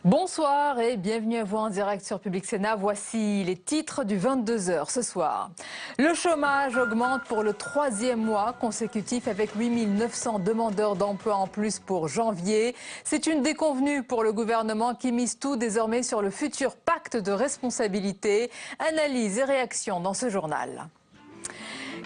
Bonsoir et bienvenue à vous en direct sur Public Sénat. Voici les titres du 22h ce soir. Le chômage augmente pour le 3e mois consécutif avec 8 900 demandeurs d'emploi en plus pour janvier. C'est une déconvenue pour le gouvernement qui mise tout désormais sur le futur pacte de responsabilité. Analyse et réaction dans ce journal.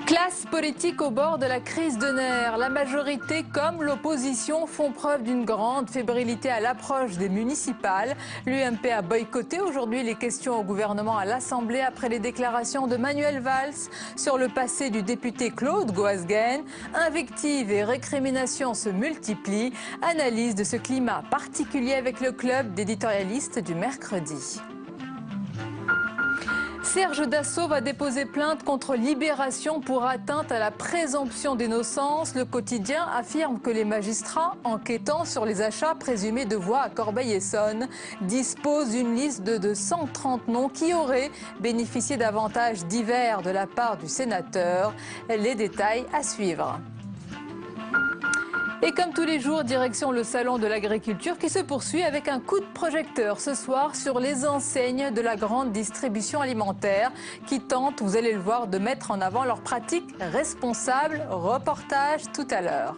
Classe politique au bord de la crise de nerfs. La majorité comme l'opposition font preuve d'une grande fébrilité à l'approche des municipales. L'UMP a boycotté aujourd'hui les questions au gouvernement à l'Assemblée après les déclarations de Manuel Valls sur le passé du député Claude Goasguen. Invectives et récriminations se multiplient. Analyse de ce climat particulier avec le club d'éditorialistes du mercredi. Serge Dassault va déposer plainte contre Libération pour atteinte à la présomption d'innocence. Le quotidien affirme que les magistrats, enquêtant sur les achats présumés de voix à Corbeil-Essonnes, disposent d'une liste de 130 noms qui auraient bénéficié d'avantages divers de la part du sénateur. Les détails à suivre. Et comme tous les jours, direction le salon de l'agriculture qui se poursuit avec un coup de projecteur ce soir sur les enseignes de la grande distribution alimentaire qui tentent, vous allez le voir, de mettre en avant leurs pratiques responsables. Reportage tout à l'heure.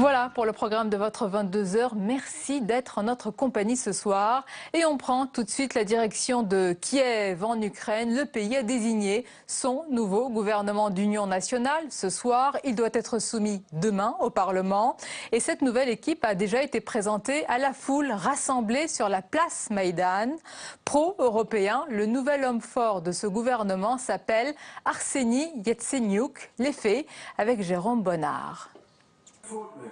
Voilà pour le programme de votre 22h. Merci d'être en notre compagnie ce soir. Et on prend tout de suite la direction de Kiev en Ukraine. Le pays a désigné son nouveau gouvernement d'union nationale. Ce soir, il doit être soumis demain au Parlement. Et cette nouvelle équipe a déjà été présentée à la foule rassemblée sur la place Maïdan. Pro-européen, le nouvel homme fort de ce gouvernement s'appelle Arseniy Yatsenyuk. Les faits avec Jérôme Bonnard.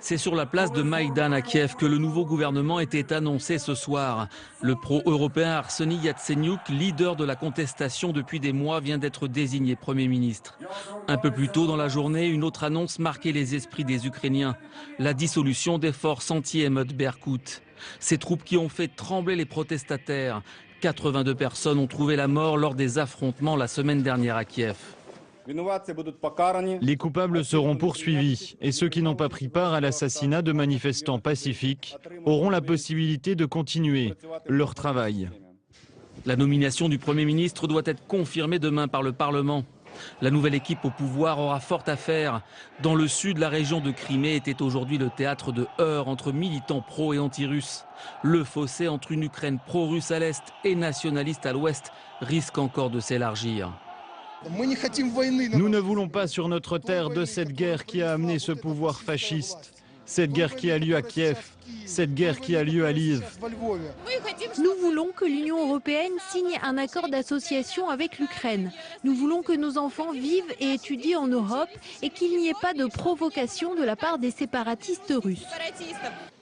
C'est sur la place de Maïdan à Kiev que le nouveau gouvernement était annoncé ce soir. Le pro-européen Arseniy Yatsenyuk, leader de la contestation depuis des mois, vient d'être désigné Premier ministre. Un peu plus tôt dans la journée, une autre annonce marquait les esprits des Ukrainiens. La dissolution des forces anti-émeutes Berkout. Ces troupes qui ont fait trembler les protestataires. 82 personnes ont trouvé la mort lors des affrontements la semaine dernière à Kiev. Les coupables seront poursuivis et ceux qui n'ont pas pris part à l'assassinat de manifestants pacifiques auront la possibilité de continuer leur travail. La nomination du Premier ministre doit être confirmée demain par le Parlement. La nouvelle équipe au pouvoir aura fort à faire. Dans le sud, la région de Crimée était aujourd'hui le théâtre de heurts entre militants pro et anti-russes. Le fossé entre une Ukraine pro-russe à l'est et nationaliste à l'ouest risque encore de s'élargir. Nous ne voulons pas sur notre terre de cette guerre qui a amené ce pouvoir fasciste, cette guerre qui a lieu à Kiev, cette guerre qui a lieu à Lviv. Nous voulons que l'Union européenne signe un accord d'association avec l'Ukraine. Nous voulons que nos enfants vivent et étudient en Europe et qu'il n'y ait pas de provocation de la part des séparatistes russes.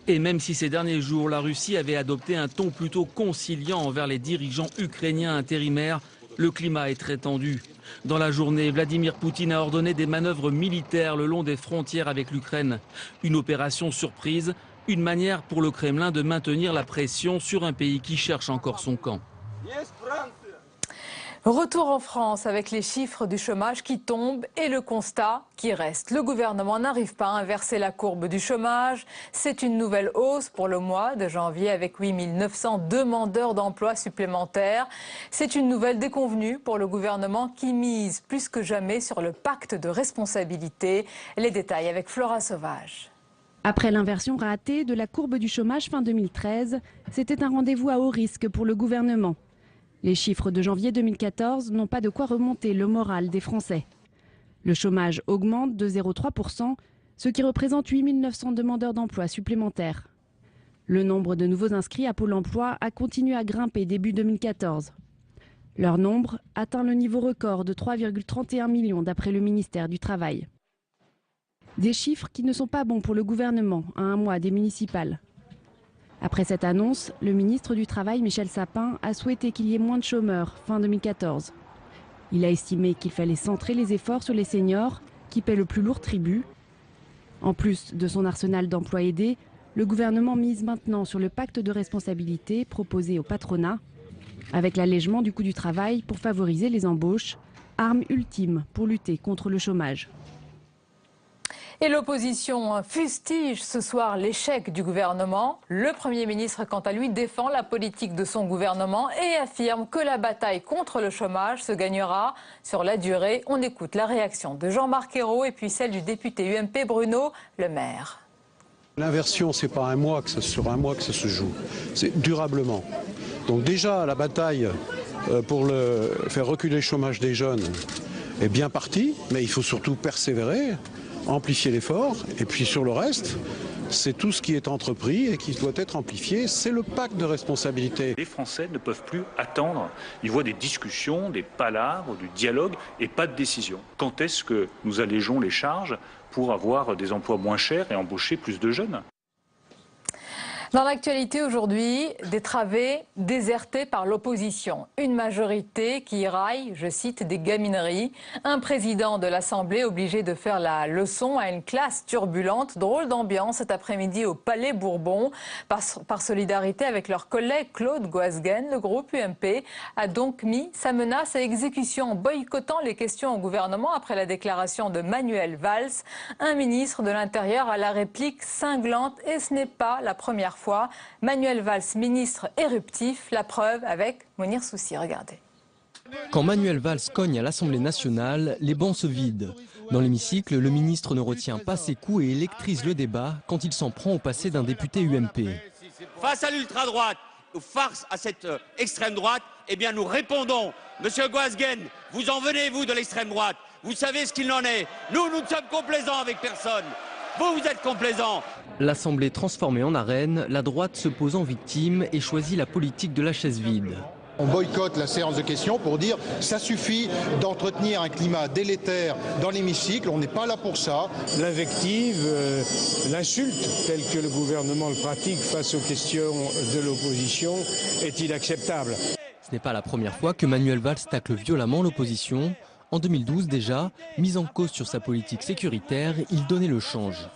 Et même si ces derniers jours, la Russie avait adopté un ton plutôt conciliant envers les dirigeants ukrainiens intérimaires, le climat est très tendu. Dans la journée, Vladimir Poutine a ordonné des manœuvres militaires le long des frontières avec l'Ukraine. Une opération surprise, une manière pour le Kremlin de maintenir la pression sur un pays qui cherche encore son camp. Retour en France avec les chiffres du chômage qui tombent et le constat qui reste. Le gouvernement n'arrive pas à inverser la courbe du chômage. C'est une nouvelle hausse pour le mois de janvier avec 8 900 demandeurs d'emploi supplémentaires. C'est une nouvelle déconvenue pour le gouvernement qui mise plus que jamais sur le pacte de responsabilité. Les détails avec Flora Sauvage. Après l'inversion ratée de la courbe du chômage fin 2013, c'était un rendez-vous à haut risque pour le gouvernement. Les chiffres de janvier 2014 n'ont pas de quoi remonter le moral des Français. Le chômage augmente de 0,3%, ce qui représente 8 900 demandeurs d'emploi supplémentaires. Le nombre de nouveaux inscrits à Pôle emploi a continué à grimper début 2014. Leur nombre atteint le niveau record de 3,31 millions d'après le ministère du Travail. Des chiffres qui ne sont pas bons pour le gouvernement à un mois des municipales. Après cette annonce, le ministre du Travail, Michel Sapin, a souhaité qu'il y ait moins de chômeurs fin 2014. Il a estimé qu'il fallait centrer les efforts sur les seniors qui paient le plus lourd tribut. En plus de son arsenal d'emplois aidés, le gouvernement mise maintenant sur le pacte de responsabilité proposé au patronat. avec l'allègement du coût du travail pour favoriser les embauches, arme ultime pour lutter contre le chômage. Et l'opposition fustige ce soir l'échec du gouvernement. Le Premier ministre, quant à lui, défend la politique de son gouvernement et affirme que la bataille contre le chômage se gagnera sur la durée. On écoute la réaction de Jean-Marc Ayrault et puis celle du député UMP Bruno Le Maire. L'inversion, c'est pas sur un mois que ça se joue, c'est durablement. Donc déjà, la bataille pour faire reculer le chômage des jeunes est bien partie, mais il faut surtout persévérer, amplifier l'effort, et puis sur le reste, c'est tout ce qui est entrepris et qui doit être amplifié, c'est le pacte de responsabilité. Les Français ne peuvent plus attendre, ils voient des discussions, des palabres, du dialogue et pas de décision. Quand est-ce que nous allégeons les charges pour avoir des emplois moins chers et embaucher plus de jeunes ? Dans l'actualité aujourd'hui, des travées désertées par l'opposition. Une majorité qui raille, je cite, des gamineries. Un président de l'Assemblée obligé de faire la leçon à une classe turbulente. Drôle d'ambiance cet après-midi au Palais Bourbon. Par solidarité avec leur collègue Claude Goasguen, le groupe UMP a donc mis sa menace à exécution en boycottant les questions au gouvernement après la déclaration de Manuel Valls. Un ministre de l'Intérieur à la réplique cinglante et ce n'est pas la première fois. Manuel Valls, ministre éruptif, la preuve avec Mounir Soussi. Regardez. Quand Manuel Valls cogne à l'Assemblée nationale, les bancs se vident. Dans l'hémicycle, le ministre ne retient pas ses coups et électrise le débat quand il s'en prend au passé d'un député UMP. Face à l'ultra-droite, ou face à cette extrême droite, eh bien nous répondons. Monsieur Goasguen, vous en venez, vous, de l'extrême droite. Vous savez ce qu'il en est. Nous ne sommes complaisants avec personne. Vous êtes complaisants. L'Assemblée transformée en arène, la droite se pose en victime et choisit la politique de la chaise vide. On boycotte la séance de questions pour dire ça suffit d'entretenir un climat délétère dans l'hémicycle, on n'est pas là pour ça. L'invective, l'insulte telle que le gouvernement le pratique face aux questions de l'opposition est inacceptable. Ce n'est pas la première fois que Manuel Valls tacle violemment l'opposition. En 2012 déjà, mis en cause sur sa politique sécuritaire, il donnait le change.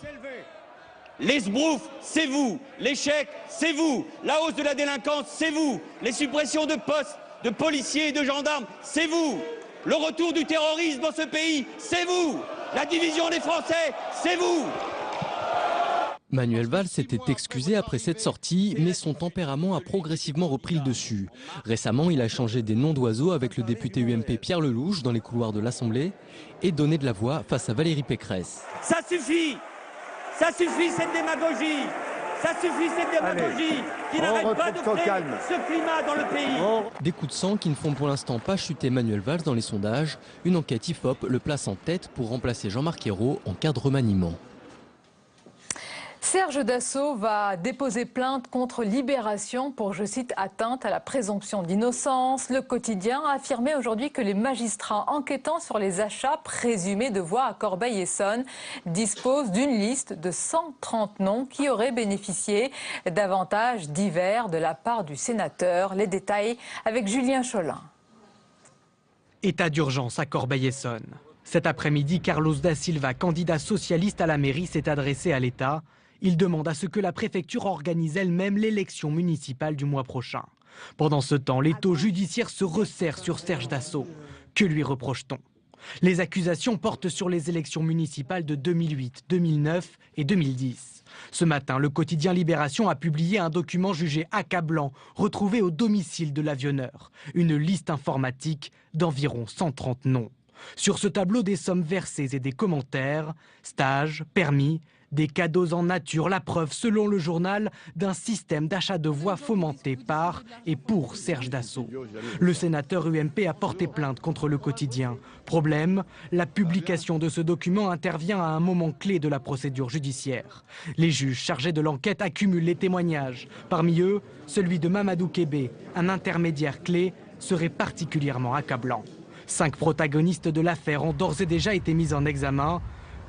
Les sbroufs, c'est vous. L'échec, c'est vous. La hausse de la délinquance, c'est vous. Les suppressions de postes, de policiers et de gendarmes, c'est vous. Le retour du terrorisme dans ce pays, c'est vous. La division des Français, c'est vous. Manuel Valls s'était excusé après cette sortie, mais son tempérament a progressivement repris le dessus. Récemment, il a changé des noms d'oiseaux avec le député UMP Pierre Lelouch dans les couloirs de l'Assemblée et donné de la voix face à Valérie Pécresse. Ça suffit cette démagogie. Ça suffit cette démagogie qui n'arrête pas de créer ce climat dans le pays. Des coups de sang qui ne font pour l'instant pas chuter Manuel Valls dans les sondages. Une enquête IFOP le place en tête pour remplacer Jean-Marc Ayrault en cas de remaniement. Serge Dassault va déposer plainte contre Libération pour, je cite, atteinte à la présomption d'innocence. Le quotidien a affirmé aujourd'hui que les magistrats enquêtant sur les achats présumés de voix à Corbeil-Essonnes disposent d'une liste de 130 noms qui auraient bénéficié d'avantages divers de la part du sénateur. Les détails avec Julien Cholin. État d'urgence à Corbeil-Essonnes. Cet après-midi, Carlos da Silva, candidat socialiste à la mairie, s'est adressé à l'État. Il demande à ce que la préfecture organise elle-même l'élection municipale du mois prochain. Pendant ce temps, l'étau judiciaire se resserre sur Serge Dassault. Que lui reproche-t-on? Les accusations portent sur les élections municipales de 2008, 2009 et 2010. Ce matin, le quotidien Libération a publié un document jugé accablant, retrouvé au domicile de l'avionneur. Une liste informatique d'environ 130 noms. Sur ce tableau, des sommes versées et des commentaires, stages, permis, des cadeaux en nature, la preuve, selon le journal, d'un système d'achat de voix fomenté par et pour Serge Dassault. Le sénateur UMP a porté plainte contre le quotidien. Problème, la publication de ce document intervient à un moment clé de la procédure judiciaire. Les juges chargés de l'enquête accumulent les témoignages. Parmi eux, celui de Mamadou Kébé, un intermédiaire clé, serait particulièrement accablant. 5 protagonistes de l'affaire ont d'ores et déjà été mis en examen,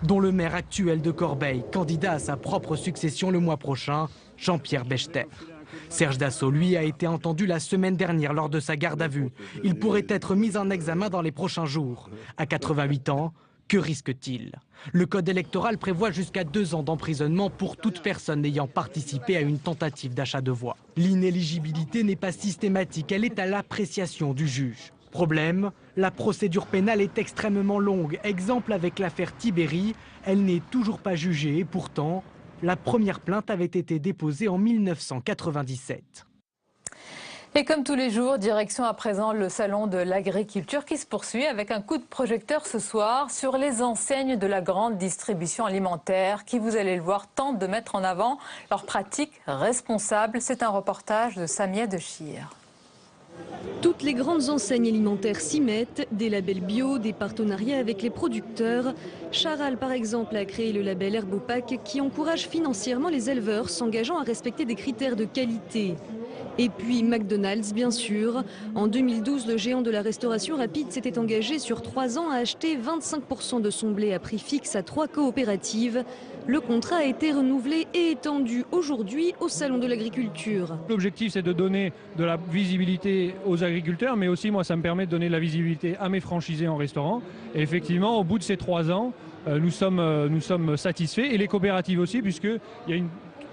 dont le maire actuel de Corbeil, candidat à sa propre succession le mois prochain, Jean-Pierre Bechter. Serge Dassault, lui, a été entendu la semaine dernière lors de sa garde à vue. Il pourrait être mis en examen dans les prochains jours. À 88 ans, Que risque-t-il? Le code électoral prévoit jusqu'à 2 ans d'emprisonnement pour toute personne ayant participé à une tentative d'achat de voix. L'inéligibilité n'est pas systématique, elle est à l'appréciation du juge. Problème, la procédure pénale est extrêmement longue. Exemple avec l'affaire Tiberi, elle n'est toujours pas jugée et pourtant, la première plainte avait été déposée en 1997. Et comme tous les jours, direction à présent le salon de l'agriculture qui se poursuit avec un coup de projecteur ce soir sur les enseignes de la grande distribution alimentaire qui, vous allez le voir, tentent de mettre en avant leurs pratiques responsables. C'est un reportage de Samia Dechir. Toutes les grandes enseignes alimentaires s'y mettent, des labels bio, des partenariats avec les producteurs. Charal, par exemple, a créé le label Herbopac qui encourage financièrement les éleveurs s'engageant à respecter des critères de qualité. Et puis McDonald's, bien sûr. En 2012, le géant de la restauration rapide s'était engagé sur 3 ans à acheter 25% de son blé à prix fixe à 3 coopératives. Le contrat a été renouvelé et étendu aujourd'hui au Salon de l'agriculture. L'objectif, c'est de donner de la visibilité aux agriculteurs, mais aussi, moi, ça me permet de donner de la visibilité à mes franchisés en restaurant. Et effectivement, au bout de ces 3 ans, nous sommes satisfaits. Et les coopératives aussi, puisqu'il y a une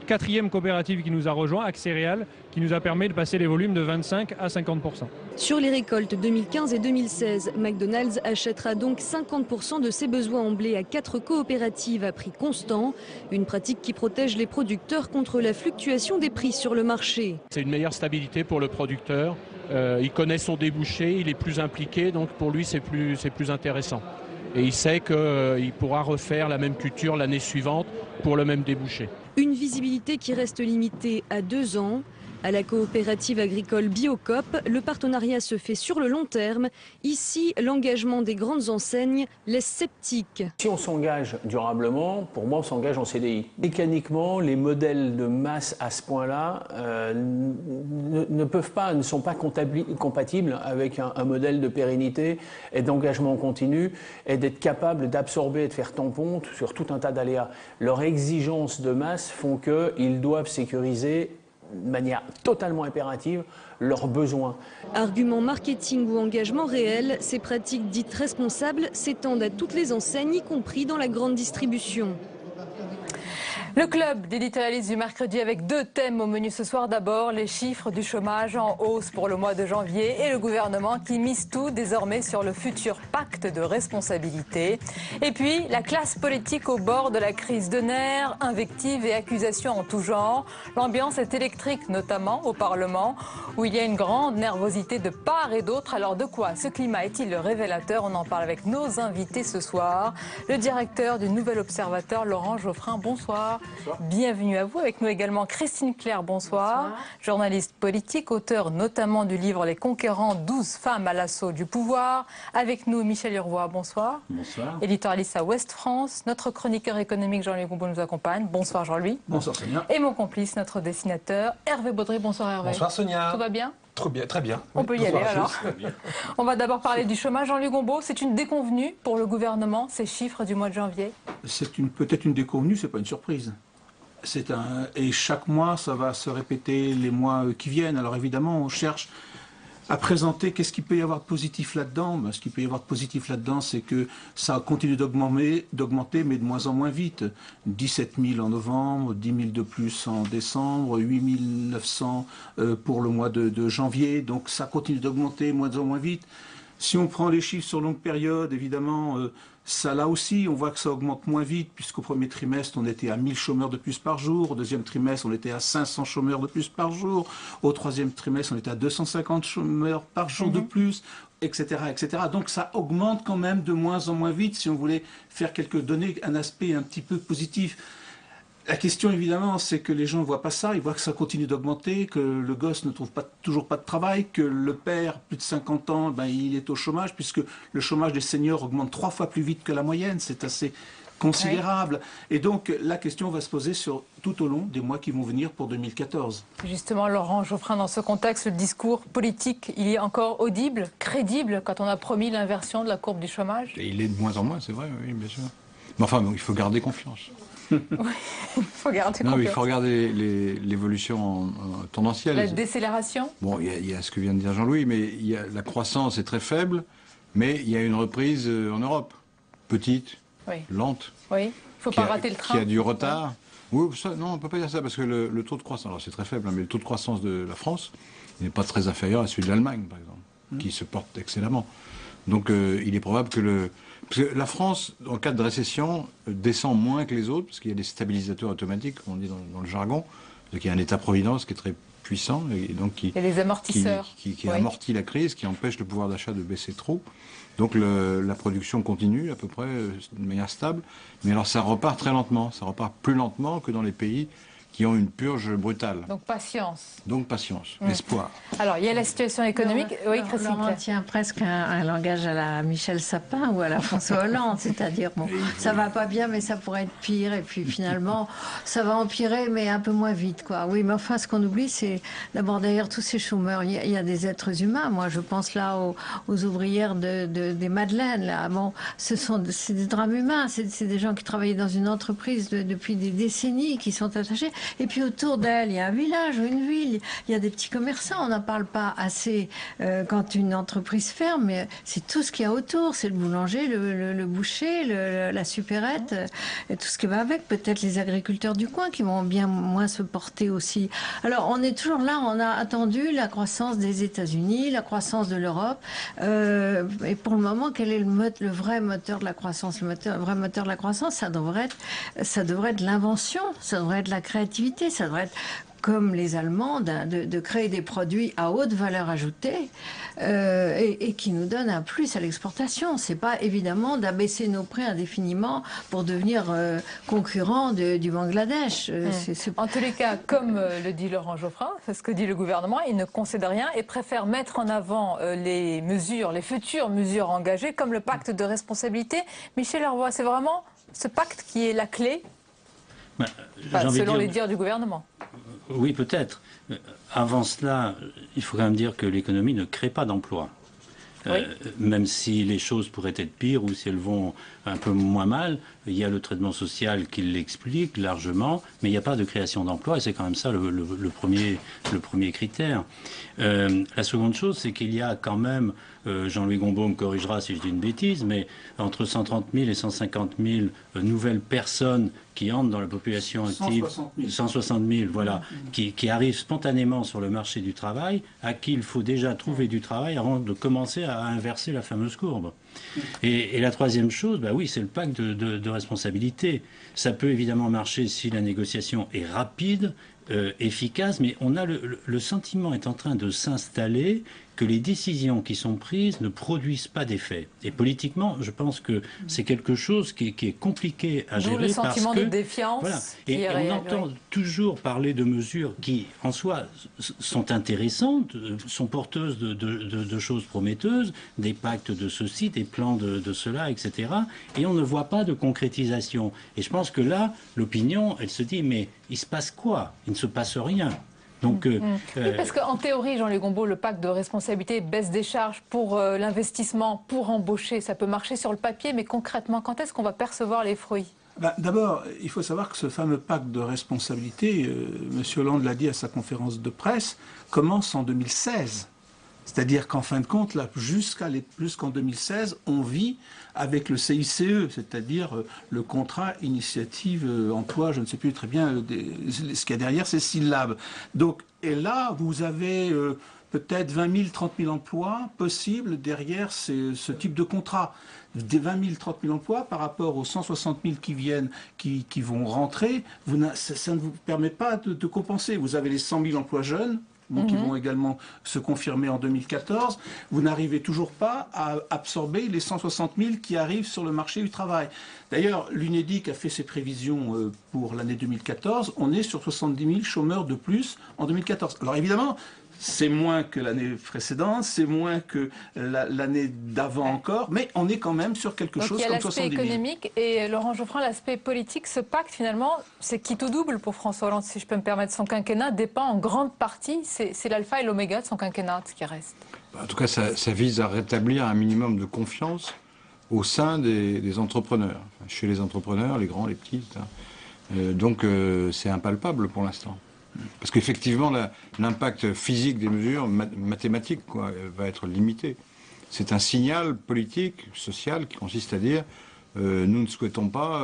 4e coopérative qui nous a rejoint, Axéréal, qui nous a permis de passer les volumes de 25 à 50%. Sur les récoltes 2015 et 2016, McDonald's achètera donc 50% de ses besoins en blé à 4 coopératives à prix constant. Une pratique qui protège les producteurs contre la fluctuation des prix sur le marché. C'est une meilleure stabilité pour le producteur. Il connaît son débouché, il est plus impliqué, donc pour lui c'est plus intéressant. Et il sait qu'il pourra refaire la même culture l'année suivante pour le même débouché. Une visibilité qui reste limitée à 2 ans. À la coopérative agricole Biocop, le partenariat se fait sur le long terme. Ici, l'engagement des grandes enseignes laisse sceptique. Si on s'engage durablement, pour moi, on s'engage en CDI. Mécaniquement, les modèles de masse à ce point-là ne sont pas compatibles avec un modèle de pérennité et d'engagement continu et d'être capable d'absorber et de faire tampon sur tout un tas d'aléas. Leurs exigences de masse font qu'ils doivent sécuriser de manière totalement impérative leurs besoins. Argument marketing ou engagement réel, ces pratiques dites responsables s'étendent à toutes les enseignes, y compris dans la grande distribution. Le club d'éditorialistes du mercredi avec 2 thèmes au menu ce soir. D'abord, les chiffres du chômage en hausse pour le mois de janvier et le gouvernement qui mise tout désormais sur le futur pacte de responsabilité. Et puis, la classe politique au bord de la crise de nerfs, invectives et accusations en tout genre. L'ambiance est électrique, notamment au Parlement, où il y a une grande nervosité de part et d'autre. Alors de quoi ce climat est-il le révélateur? On en parle avec nos invités ce soir. Le directeur du Nouvel Observateur, Laurent Geoffrin, bonsoir. Bonsoir. Bienvenue à vous. Avec nous également Christine Claire, bonsoir. Bonsoir. Journaliste politique, auteur notamment du livre Les Conquérants, 12 femmes à l'assaut du pouvoir. Avec nous Michel Urvois, bonsoir. Bonsoir. Éditorialiste à Ouest France. Notre chroniqueur économique Jean-Louis Gombault nous accompagne. Bonsoir Jean-Louis. Bonsoir Sonia. Et mon complice, notre dessinateur Hervé Baudry. Bonsoir Hervé. Bonsoir Sonia. Tout va bien? Très bien, très bien. On peut y aller alors. On va d'abord parler du chômage. Jean-Louis Gombault, c'est une déconvenue pour le gouvernement, ces chiffres du mois de janvier? C'est peut-être une déconvenue, c'est pas une surprise. Et chaque mois, ça va se répéter les mois qui viennent. Alors évidemment, on cherche à présenter qu'est-ce qu'il peut y avoir de positif là-dedans. Ce qu'il peut y avoir de positif là-dedans, c'est que ça continue d'augmenter, mais de moins en moins vite. 17 000 en novembre, 10 000 de plus en décembre, 8 900 pour le mois de janvier. Donc ça continue d'augmenter moins en moins vite. Si on prend les chiffres sur longue période, évidemment, ça là aussi, on voit que ça augmente moins vite, puisqu'au premier trimestre, on était à 1000 chômeurs de plus par jour. Au deuxième trimestre, on était à 500 chômeurs de plus par jour. Au troisième trimestre, on était à 250 chômeurs par jour de plus, etc., etc. Donc ça augmente quand même de moins en moins vite, si on voulait donner un aspect un petit peu positif. La question, évidemment, c'est que les gens ne voient pas ça, ils voient que ça continue d'augmenter, que le gosse ne trouve toujours pas de travail, que le père, plus de 50 ans, il est au chômage, puisque le chômage des seniors augmente 3 fois plus vite que la moyenne, c'est assez considérable. Oui. Et donc, la question va se poser tout au long des mois qui vont venir pour 2014. Justement, Laurent Geoffrin, dans ce contexte, le discours politique, il est encore audible, crédible, quand on a promis l'inversion de la courbe du chômage? Et il est de moins en moins, c'est vrai, oui, bien sûr. Mais enfin, il faut garder confiance. Oui, il faut garder confiance. Il faut regarder l'évolution tendancielle. La décélération? Bon, il y a ce que vient de dire Jean-Louis, mais la croissance est très faible, mais il y a une reprise en Europe. petite, Oui. lente. Oui, il ne faut pas rater le train. Qui a du retard. Oui, ça, non, on ne peut pas dire ça, parce que le taux de croissance, alors c'est très faible, hein, mais le taux de croissance de la France n'est pas très inférieur à celui de l'Allemagne, par exemple, qui se porte excellemment. Donc il est probable que parce que la France, en cas de récession, descend moins que les autres, parce qu'il y a des stabilisateurs automatiques, comme on dit dans le jargon. Donc il y a un État-providence qui est très puissant, et donc qui les amortisseurs. Qui amortit la crise, qui empêche le pouvoir d'achat de baisser trop. Donc la production continue à peu près de manière stable, mais alors ça repart très lentement, ça repart plus lentement que dans les pays qui ont une purge brutale. Donc patience. Donc patience, espoir. Alors il y a la situation économique. Oui, Christine. Laurent tient presque un langage à la Michel Sapin ou à la François Hollande, c'est-à-dire bon, ça va pas bien, mais ça pourrait être pire, et puis finalement ça va empirer, mais un peu moins vite, quoi. Oui, mais enfin ce qu'on oublie, c'est d'abord derrière tous ces chômeurs, il y a des êtres humains. Moi, je pense là aux ouvrières des Madeleines. Là, bon, c'est des drames humains, c'est des gens qui travaillaient dans une entreprise depuis des décennies, qui sont attachés. Et puis autour d'elle, il y a un village ou une ville, il y a des petits commerçants. On n'en parle pas assez quand une entreprise ferme, mais c'est tout ce qu'il y a autour. C'est le boulanger, le boucher, la supérette, et tout ce qui va avec. Peut-être les agriculteurs du coin qui vont bien moins se porter aussi. Alors on est toujours là, on a attendu la croissance des États-Unis, la croissance de l'Europe. Et pour le moment, quel est le vrai moteur de la croissance? Le vrai moteur de la croissance, ça devrait être l'invention, ça devrait être la créativité. Ça devrait être comme les Allemands, de créer des produits à haute valeur ajoutée et qui nous donnent un plus à l'exportation. C'est pas évidemment d'abaisser nos prix indéfiniment pour devenir concurrents du Bangladesh. En tous les cas, comme le dit Laurent Geoffrin, c'est ce que dit le gouvernement, il ne concède rien et préfère mettre en avant les futures mesures engagées, comme le pacte de responsabilité. Michel Hervois, c'est vraiment ce pacte qui est la clé? Selon les dires du gouvernement. Oui, peut-être. Avant cela, il faut quand même dire que l'économie ne crée pas d'emplois. Oui. Même si les choses pourraient être pires ou si elles vont un peu moins mal, il y a le traitement social qui l'explique largement, mais il n'y a pas de création d'emplois et c'est quand même ça le premier critère. La seconde chose, c'est qu'il y a quand même, Jean-Louis Gombault me corrigera si je dis une bêtise, mais entre 130 000 et 150 000 nouvelles personnes qui entrent dans la population active, 160 000, voilà, qui arrivent spontanément sur le marché du travail, à qui il faut déjà trouver du travail avant de commencer à inverser la fameuse courbe. Et la troisième chose, bah oui, c'est le pacte de responsabilité. Ça peut évidemment marcher si la négociation est rapide, efficace, mais on a le sentiment est en train de s'installer que les décisions qui sont prises ne produisent pas d'effet. Et politiquement, je pense que c'est quelque chose qui est compliqué à gérer. Le sentiment de défiance. Voilà. Et on entend toujours parler de mesures qui, en soi, sont intéressantes, sont porteuses de choses prometteuses, des pactes de ceci, des plans de cela, etc. Et on ne voit pas de concrétisation. Et je pense que là, l'opinion, elle se dit, mais il se passe quoi? Il ne se passe rien. Donc, oui, parce qu'en théorie, Jean-Louis Gombault, le pacte de responsabilité, baisse des charges pour l'investissement, pour embaucher, ça peut marcher sur le papier, mais concrètement, quand est-ce qu'on va percevoir les fruits? D'abord, il faut savoir que ce fameux pacte de responsabilité, M. Hollande l'a dit à sa conférence de presse, commence en 2016. C'est-à-dire qu'en fin de compte, là, jusqu'en 2016, on vit avec le CICE, c'est-à-dire le contrat initiative emploi, je ne sais plus très bien ce qu'il y a derrière ces syllabes. Donc, et là, vous avez peut-être 20 000, 30 000 emplois possibles derrière ce type de contrat. Des 20 000, 30 000 emplois par rapport aux 160 000 qui viennent, qui vont rentrer, ça ne vous permet pas de compenser. Vous avez les 100 000 emplois jeunes, qui vont également se confirmer en 2014, vous n'arrivez toujours pas à absorber les 160 000 qui arrivent sur le marché du travail. D'ailleurs, l'UNEDIC a fait ses prévisions pour l'année 2014. On est sur 70 000 chômeurs de plus en 2014. Alors évidemment, c'est moins que l'année précédente, c'est moins que l'année d'avant encore, mais on est quand même sur quelque chose comme 70 000. Il y a l'aspect économique et Laurent Geoffrin, l'aspect politique. Ce pacte, finalement, c'est qui tout double pour François Hollande, si je peux me permettre. Son quinquennat dépend en grande partie, c'est l'alpha et l'oméga de son quinquennat, ce qui reste. En tout cas, ça vise à rétablir un minimum de confiance au sein des entrepreneurs, chez les entrepreneurs, les grands, les petits. Donc c'est impalpable pour l'instant. Parce qu'effectivement, l'impact physique des mesures mathématiques va être limité. C'est un signal politique, social, qui consiste à dire nous ne souhaitons pas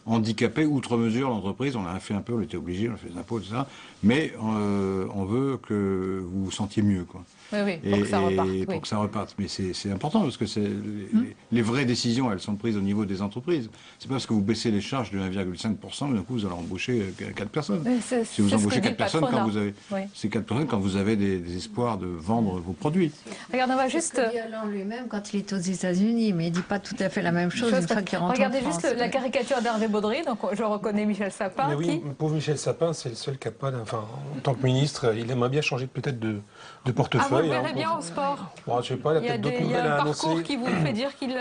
handicaper outre mesure l'entreprise. On l'a fait un peu, on était obligé, on a fait des impôts, tout ça. Mais on veut que vous vous sentiez mieux, quoi. Oui, pour que ça reparte. Pour que ça reparte. Mais c'est important parce que les vraies décisions, elles sont prises au niveau des entreprises. C'est pas parce que vous baissez les charges de 1,5%, d'un coup vous allez embaucher 4 personnes. Si vous embauchez 4 personnes, c'est 4 personnes quand vous avez des espoirs de vendre vos produits. Regarde, on va juste. Violant lui-même quand il est aux États-unis, mais il dit pas tout à fait la même chose une fois qu'il rentre Regardez en France. juste la caricature d'Hervé Baudry, donc je reconnais Michel Sapin. Mais oui, pauvre Michel Sapin, c'est le seul qui n'a pas, enfin, en tant que ministre, il aimerait bien changer peut-être de portefeuille. Ah, vous le verrez bien au sport. Bon, je sais pas, il y a peut-être d'autres nouvelles à annoncer. Il y a un parcours qui vous fait dire qu'il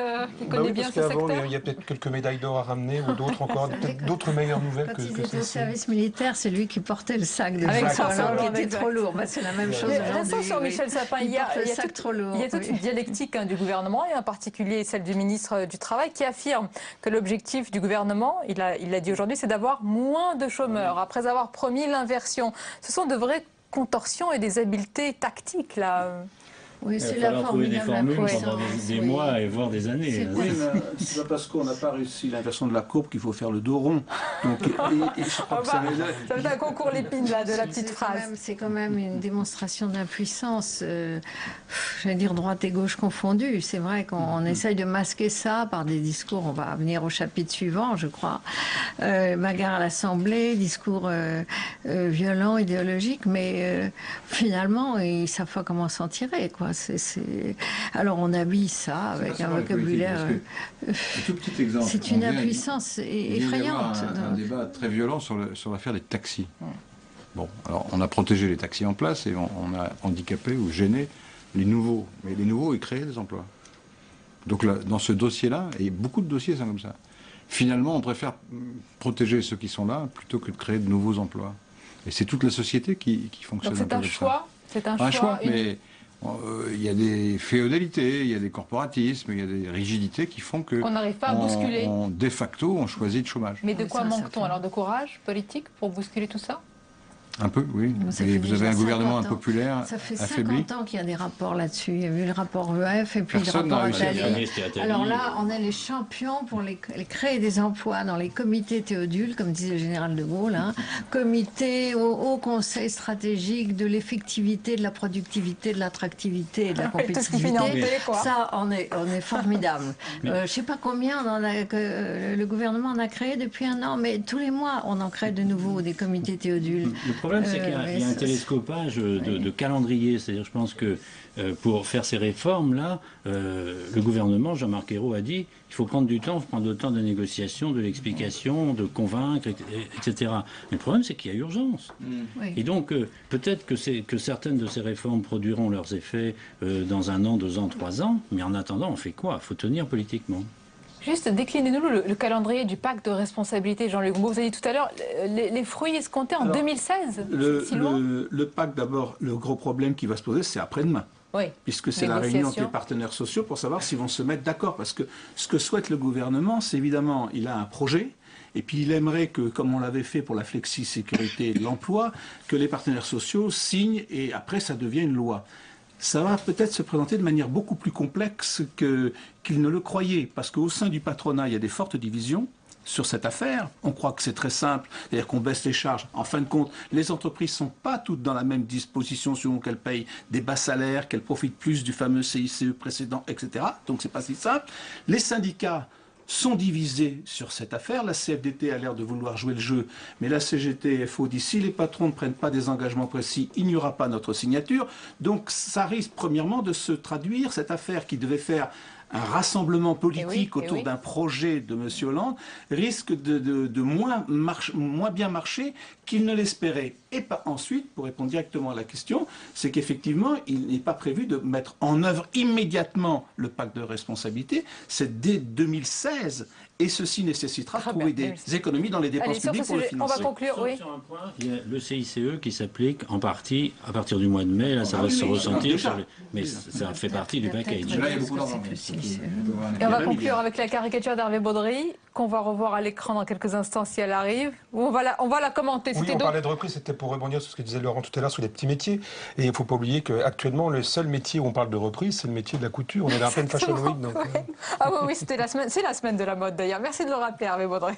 connaît bien ce secteur. Il y a peut-être quelques médailles d'or à ramener ou d'autres encore, peut-être d'autres meilleures nouvelles que celles-ci. Au service militaire, c'est lui qui portait le sac de François Hollande qui était trop lourd. Bah, c'est la même chose aujourd'hui. Restons sur Michel Sapin. Il y a toute une dialectique du gouvernement, et en particulier celle du ministre du Travail, qui affirme que l'objectif du gouvernement, il l'a dit aujourd'hui, c'est d'avoir moins de chômeurs, après avoir promis l'inversion. Ce sont de vraies contorsions et des habiletés tactiques, là. Oui, c'est la formidable impuissance. Pendant des mois et voire des années. Oui, mais c'est pas parce qu'on n'a pas réussi l'inversion de la courbe qu'il faut faire le dos rond. Donc, ça va être un concours l'épine là de la petite phrase. C'est quand même une démonstration d'impuissance. J'allais dire droite et gauche confondues. C'est vrai qu'on essaye de masquer ça par des discours. On va venir au chapitre suivant, je crois. Bagarre à l'Assemblée, discours violents, idéologiques, mais finalement, ils savent pas comment s'en tirer, quoi. Alors on habille ça avec un vocabulaire. C'est une impuissance effrayante. Il y a un débat très violent sur l'affaire des taxis. Bon, alors on a protégé les taxis en place et on a handicapé ou gêné les nouveaux. Mais les nouveaux, ils créent des emplois. Donc là, dans ce dossier-là, et beaucoup de dossiers sont comme ça, finalement on préfère protéger ceux qui sont là plutôt que de créer de nouveaux emplois. Et c'est toute la société qui fonctionne. Donc c'est un choix. C'est un choix. Mais il y a des féodalités, il y a des corporatismes, il y a des rigidités qui font que qu'on n'arrive pas à bousculer. De facto, on choisit le chômage. Mais de quoi manque-t-on alors? De courage politique pour bousculer tout ça? Un peu, oui. Et vous avez un gouvernement impopulaire affaibli. Ça fait 50 ans qu'il y a des rapports là-dessus. Il y a eu le rapport EF et puis le rapport Attali. Alors là, on est les champions pour créer des emplois dans les comités Théodule, comme disait le général de Gaulle, comité au Haut Conseil stratégique de l'effectivité, de la productivité, de l'attractivité et de la compétitivité. Ça, on est formidable. Je ne sais pas combien le gouvernement en a créé depuis un an, mais tous les mois, on en crée de nouveau des comités Théodule. Le problème, c'est qu'il y a un télescopage de calendrier. C'est-à-dire, je pense que pour faire ces réformes-là, le gouvernement, Jean-Marc Ayrault, a dit qu'il faut prendre du temps, il faut prendre le temps de négociation, de l'explication, de convaincre, etc. Mais le problème, c'est qu'il y a urgence. Oui. Et donc, peut-être que certaines de ces réformes produiront leurs effets dans 1 an, 2 ans, 3 ans. Mais en attendant, on fait quoi? Il faut tenir politiquement. Juste déclinez-nous le calendrier du pacte de responsabilité, Jean-Luc. Vous avez dit tout à l'heure, les fruits escomptés en 2016. Le pacte, d'abord, le gros problème qui va se poser, c'est après-demain. Oui. Puisque c'est la réunion avec les partenaires sociaux pour savoir s'ils vont se mettre d'accord. Parce que ce que souhaite le gouvernement, c'est évidemment, il a un projet. Et puis il aimerait que, comme on l'avait fait pour la flexi-sécurité de l'emploi, que les partenaires sociaux signent et après ça devient une loi. Ça va peut-être se présenter de manière beaucoup plus complexe qu'ils ne le croyaient. Parce qu'au sein du patronat, il y a des fortes divisions sur cette affaire. On croit que c'est très simple, c'est-à-dire qu'on baisse les charges. En fin de compte, les entreprises ne sont pas toutes dans la même disposition selon qu'elles payent des bas salaires, qu'elles profitent plus du fameux CICE précédent, etc. Donc c'est pas si simple. Les syndicats sont divisés sur cette affaire. La CFDT a l'air de vouloir jouer le jeu, mais la CGT et FO dit si les patrons ne prennent pas des engagements précis, il n'y aura pas notre signature. Donc ça risque premièrement de se traduire, cette affaire qui devait faire un rassemblement politique autour d'un projet de M. Hollande, risque de moins bien marcher qu'il ne l'espérait. Et ensuite, pour répondre directement à la question, c'est qu'effectivement, il n'est pas prévu de mettre en œuvre immédiatement le pacte de responsabilité. C'est dès 2016. Et ceci nécessitera de trouver des économies dans les dépenses publiques pour le financer. On va conclure, Sur un point, il y a le CICE qui s'applique en partie à partir du mois de mai. Là, ça va se ressentir. Mais ça fait partie du package. Là, il y a beaucoup d'argent. Et on va conclure avec la caricature d'Hervé Baudry, qu'on va revoir à l'écran dans quelques instants si elle arrive. On va la commenter. Oui, on parlait de reprise, c'était pour rebondir sur ce que disait Laurent tout à l'heure sur les petits métiers. Et il ne faut pas oublier qu'actuellement, le seul métier où on parle de reprise, c'est le métier de la couture. On est en pleine Fashion Week. Donc, Ah oui, c'est la semaine de la mode d'ailleurs. Merci de le rappeler, Hervé Baudry.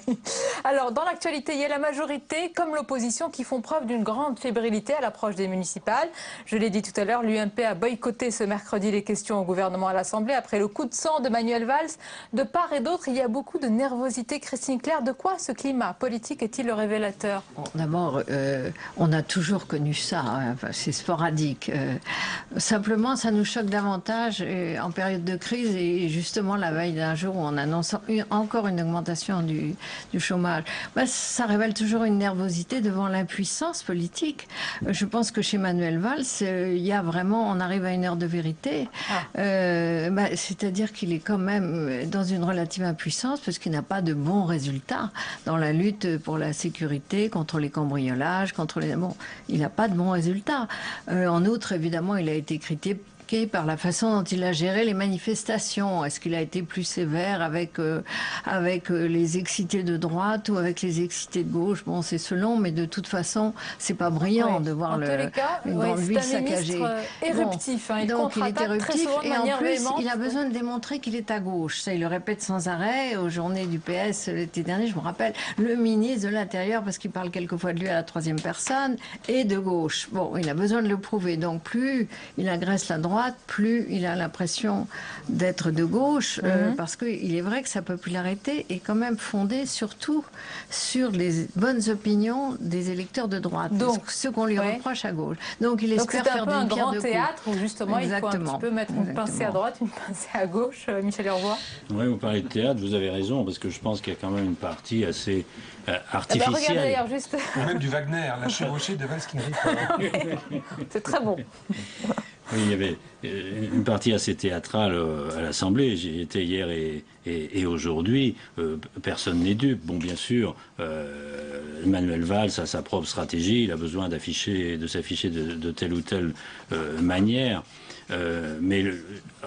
Alors, dans l'actualité, il y a la majorité comme l'opposition qui font preuve d'une grande fébrilité à l'approche des municipales. Je l'ai dit tout à l'heure, l'UMP a boycotté ce mercredi les questions au gouvernement à l'Assemblée après le coup de sang de Manuel Valls. De part et d'autre, il y a beaucoup de nervosité. Christine Claire, de quoi ce climat politique est-il le révélateur? D'abord, on a toujours connu ça, hein. Enfin, c'est sporadique. Simplement, ça nous choque davantage en période de crise et justement la veille d'un jour où on annonce encore une augmentation du chômage. Ça révèle toujours une nervosité devant l'impuissance politique. Je pense que chez Manuel Valls, il y a vraiment, on arrive à une heure de vérité. C'est-à-dire qu'il est quand même dans une relative impuissance parce qu'il n'a pas de bons résultats dans la lutte pour la sécurité, contre les cambriolages, bon, il n'a pas de bons résultats. En outre, évidemment, il a été critiqué par la façon dont il a géré les manifestations. Est-ce qu'il a été plus sévère avec les excités de droite ou avec les excités de gauche? Bon, c'est selon, mais de toute façon, c'est pas brillant de voir une grande ville saccagée. Éruptif, hein, donc il est éruptif et en plus, véhémente. il a besoin de démontrer qu'il est à gauche. Ça, il le répète sans arrêt aux journées du PS l'été dernier. Je me rappelle, le ministre de l'Intérieur, parce qu'il parle quelquefois de lui à la troisième personne, est de gauche. Bon, il a besoin de le prouver. Donc plus il agresse la droite, plus il a l'impression d'être de gauche, parce qu'il est vrai que sa popularité est quand même fondée surtout sur les bonnes opinions des électeurs de droite, donc ce qu'on lui reproche à gauche. Donc il espère faire d'une pierre deux coups. C'est un peu un grand théâtre où justement il faut un petit peu mettre une pincée à droite, une pincée à gauche. Michel Hervois. Oui, vous parlez de théâtre, vous avez raison, parce que je pense qu'il y a quand même une partie assez artificielle. Regardez d'ailleurs juste. Même du Wagner, la chevauchée de Valls qui n'arrive pas. C'est très bon. Oui, il y avait une partie assez théâtrale à l'Assemblée. J'y étais hier et aujourd'hui. Personne n'est dupe. Bon, bien sûr, Manuel Valls a sa propre stratégie. Il a besoin de s'afficher de telle ou telle manière. Mais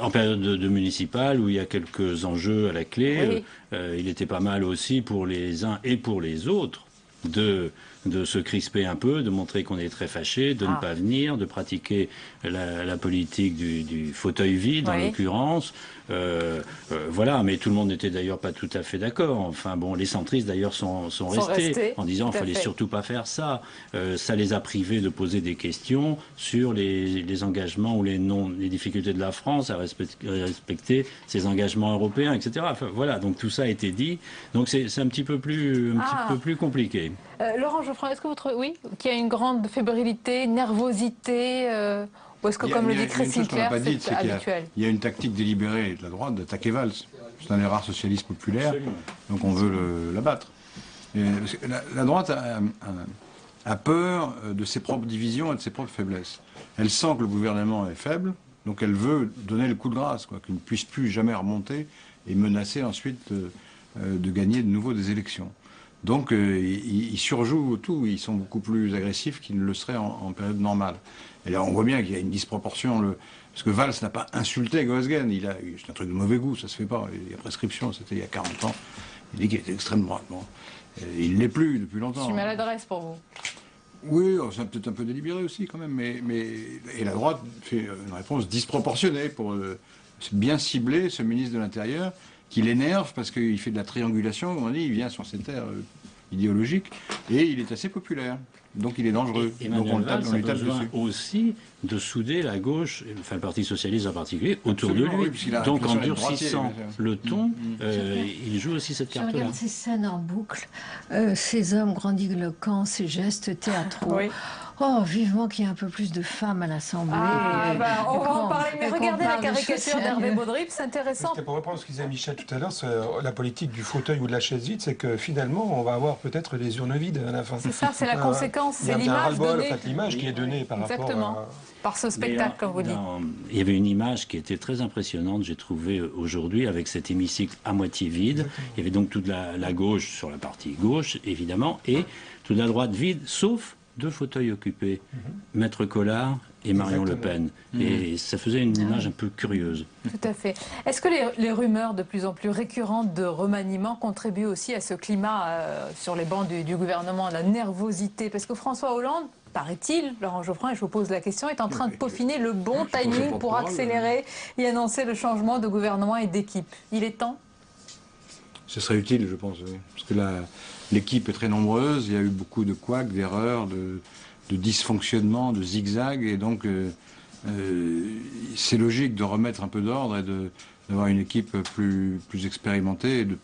en période de municipale, où il y a quelques enjeux à la clé, il était pas mal aussi pour les uns et pour les autres de se crisper un peu, de montrer qu'on est très fâché, de ne pas venir, de pratiquer la politique du fauteuil vide, en l'occurrence. Voilà, mais tout le monde n'était d'ailleurs pas tout à fait d'accord. Enfin bon, les centristes d'ailleurs sont restés en disant qu'il ne fallait surtout pas faire ça. Ça les a privés de poser des questions sur les engagements ou les difficultés de la France à respecter ses engagements européens, etc. Enfin, voilà, donc tout ça a été dit. Donc c'est un petit peu plus compliqué. Laurent Geoffroy, est-ce que vous trouvez qu'il y a une grande fébrilité, nervosité ou est-ce que, comme le dit Christine Claire, c'est habituel? Il y a une tactique délibérée de la droite d'attaquer Valls. C'est un des rares socialistes populaires, donc on veut l'abattre. La droite a peur de ses propres divisions et de ses propres faiblesses. Elle sent que le gouvernement est faible, donc elle veut donner le coup de grâce, qu'il ne puisse plus jamais remonter et menacer ensuite de gagner de nouveau des élections. Donc ils surjouent tout, ils sont beaucoup plus agressifs qu'ils ne le seraient en période normale. Et là on voit bien qu'il y a une disproportion, parce que Valls n'a pas insulté Goesgen, c'est un truc de mauvais goût, ça se fait pas, il y a prescription, c'était il y a 40 ans, il dit qu'il était extrême droite. Bon. Il ne l'est plus depuis longtemps. Je suis maladresse pour vous. Oui, c'est peut-être un peu délibéré aussi quand même, et la droite fait une réponse disproportionnée pour bien cibler ce ministre de l'Intérieur, qui l'énerve parce qu'il fait de la triangulation, comme on dit, il vient sur ses terres idéologiques, et il est assez populaire. Donc il est dangereux. Et donc on lui tape besoin dessus. Aussi de souder la gauche, enfin le Parti Socialiste en particulier, autour de lui. Oui, donc en durcissant le ton, il joue aussi cette carte-là. Je regarde ces scènes en boucle, ces hommes grandiloquents, ces gestes théâtraux. Oh, vivement qu'il y ait un peu plus de femmes à l'Assemblée. On va en parler, mais regardez la caricature d'Hervé Baudry, c'est intéressant. C'était pour reprendre ce que disait Michel tout à l'heure, la politique du fauteuil ou de la chaise vide, c'est que finalement, on va avoir peut-être les urnes vides à la fin. C'est ça, c'est la conséquence, c'est l'image donnée. L'image qui est donnée par rapport par ce spectacle, comme vous dites. Il y avait une image qui était très impressionnante, j'ai trouvé aujourd'hui, avec cet hémicycle à moitié vide. Il y avait donc toute la gauche sur la partie gauche, évidemment, et toute la droite vide, sauf 2 fauteuils occupés, Maître Collard et Marion Le Pen. Et ça faisait une image un peu curieuse. Tout à fait. Est-ce que les rumeurs de plus en plus récurrentes de remaniement contribuent aussi à ce climat sur les bancs du gouvernement, la nervosité? Parce que François Hollande, paraît-il, Laurent Geoffrin, et je vous pose la question, est en train de peaufiner le bon timing pour accélérer et annoncer le changement de gouvernement et d'équipe. Il est temps? Ce serait utile, je pense, oui. Parce que l'équipe est très nombreuse, il y a eu beaucoup de couacs, d'erreurs, de dysfonctionnements, de zigzags, et donc c'est logique de remettre un peu d'ordre et d'avoir une équipe plus expérimentée et de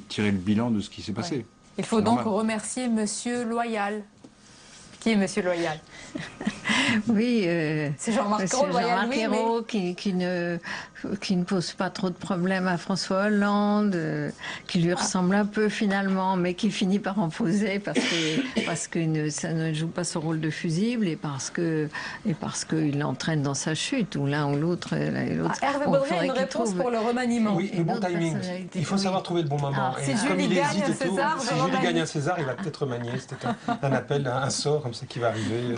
tirer le bilan de ce qui s'est passé. Ouais. Il faut donc remercier Monsieur Loyal. Qui est Monsieur Loyal? Oui, c'est Jean-Marc Ayrault qui ne pose pas trop de problèmes à François Hollande, qui lui ressemble un peu finalement, mais qui finit par en poser parce que ça ne joue pas son rôle de fusible et parce qu'il l'entraîne dans sa chute, ou l'un ou l'autre. Hervé Baudrier a une réponse pour le remaniement. Oui, le bon timing. Il faut savoir trouver le bon moment. Si Julie gagne un César, Julie gagne un César, il va peut-être remanier. C'était un appel, un sort comme ça qui va arriver.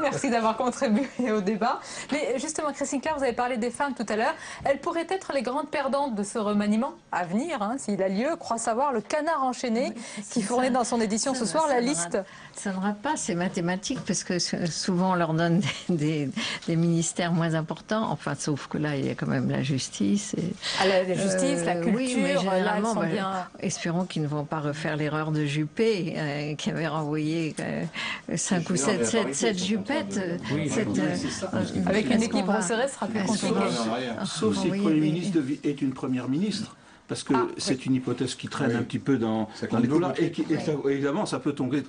Merci d'avoir contribué au débat. Mais justement, Christine Claire, vous avez parlé des femmes tout à l'heure. Elles pourraient être les grandes perdantes de ce remaniement à venir, s'il a lieu. Croit savoir le Canard enchaîné qui fournit dans son édition ce soir la liste. Ça ne rate pas, c'est mathématique, parce que souvent on leur donne des ministères moins importants. Enfin, sauf que là, il y a quand même la justice. La justice, la culture, oui, mais généralement, bien... espérons qu'ils ne vont pas refaire l'erreur de Juppé, qui avait renvoyé 5 ou 7 Juppettes. Avec une équipe resserrée, ce sera plus compliqué. Sauf si le Premier ministre est une Première ministre. Parce que c'est une hypothèse qui traîne un petit peu dans les couloirs. Et évidemment, ça peut tomber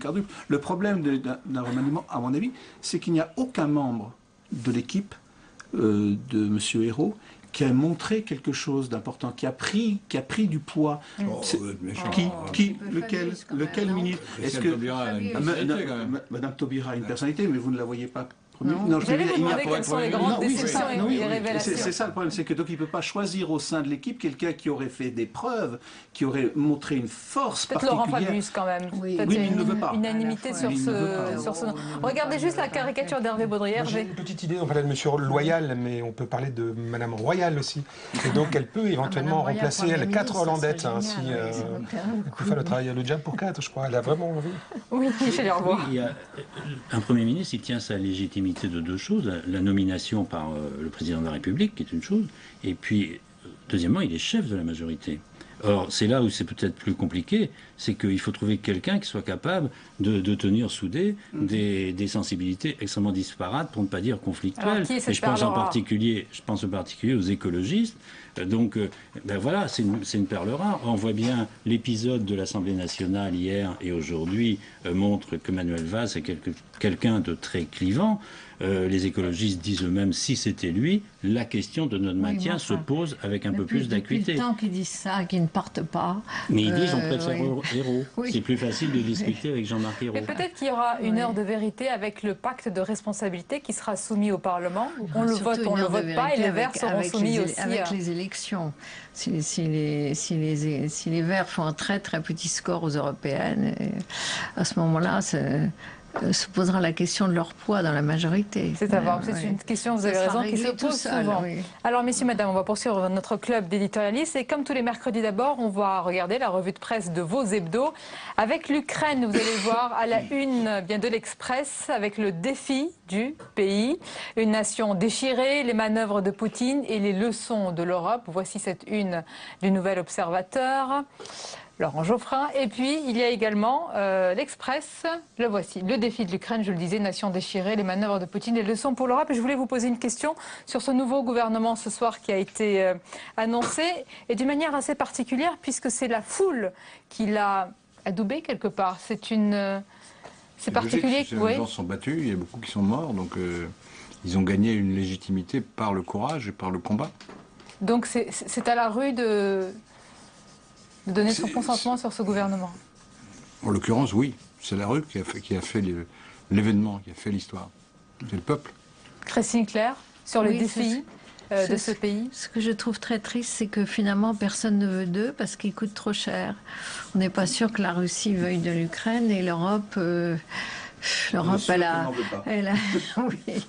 quadruple. Le problème d'un remaniement, à mon avis, c'est qu'il n'y a aucun membre de l'équipe de M. Ayrault qui a montré quelque chose d'important, qui a pris du poids. Lequel ministre? Est-ce que Madame Taubira a une personnalité, mais vous ne la voyez pas? J'allais vous demander quelles sont les grandes décisions et les révélations. C'est ça le problème, c'est que donc il ne peut pas choisir au sein de l'équipe quelqu'un qui aurait fait des preuves, qui aurait montré une force particulière. Laurent Fabius quand même. Oui, mais il ne veut pas. Unanimité sur ce nom. Regardez juste la caricature d'Hervé Baudrier. J'ai une petite idée, on parlait de M. Loyal, mais on peut parler de Mme Royal aussi. Et donc elle peut éventuellement remplacer 4 Hollandettes. Elle peut faire le travail, le job pour 4, je crois. Elle a vraiment envie. Oui, Michel Herbois. Un Premier ministre, il tient sa légitimité de 2 choses, la nomination par le président de la République, qui est une chose, et puis, deuxièmement, il est chef de la majorité. Or, c'est là où c'est peut-être plus compliqué, c'est qu'il faut trouver quelqu'un qui soit capable de tenir soudé des sensibilités extrêmement disparates, pour ne pas dire conflictuelles. Et je pense en particulier aux écologistes. Donc, voilà, c'est une perle rare. On voit bien l'épisode de l'Assemblée nationale hier et aujourd'hui montre que Manuel Valls est quelqu'un de très clivant. Les écologistes disent eux-mêmes, si c'était lui, la question de notre maintien se pose avec un peu plus d'acuité. Depuis le temps qu'ils disent ça, qu'ils ne partent pas. Mais ils disent on préfère Ayrault. Oui. C'est plus facile de discuter avec Jean-Marc Ayrault. Mais peut-être qu'il y aura une heure de vérité avec le pacte de responsabilité qui sera soumis au Parlement. On le vote, on ne le vote pas, et les Verts seront soumis aussi. Avec les élections. Si les Verts font un très très petit score aux européennes, à ce moment-là, se posera la question de leur poids dans la majorité. C'est une question, vous avez raison, qui se pose souvent. Oui. Alors, messieurs, madame, on va poursuivre notre club d'éditorialistes. Et comme tous les mercredis d'abord, on va regarder la revue de presse de vos hebdos avec l'Ukraine. Vous allez voir à la une bien de l'Express avec le défi du pays. Une nation déchirée, les manœuvres de Poutine et les leçons de l'Europe. Voici cette une du Nouvel Observateur. Laurent Geoffrin. Et puis, il y a également l'Express, le voici, le défi de l'Ukraine, je le disais, nation déchirée, les manœuvres de Poutine, les leçons pour l'Europe. Et je voulais vous poser une question sur ce nouveau gouvernement ce soir qui a été annoncé, et d'une manière assez particulière, puisque c'est la foule qui l'a adoubé quelque part. C'est particulier. Les gens sont battus, il y a beaucoup qui sont morts, donc ils ont gagné une légitimité par le courage et par le combat. Donc c'est à la rue de donner son consentement sur ce gouvernement. En l'occurrence, oui. C'est la rue qui a fait l'événement, qui a fait l'histoire. C'est le peuple. Christine Claire, sur le défi, de ce pays? Ce que je trouve très triste, c'est que finalement personne ne veut d'eux parce qu'ils coûtent trop cher. On n'est pas sûr que la Russie veuille de l'Ukraine et l'Europe... L'Europe, elle a oui,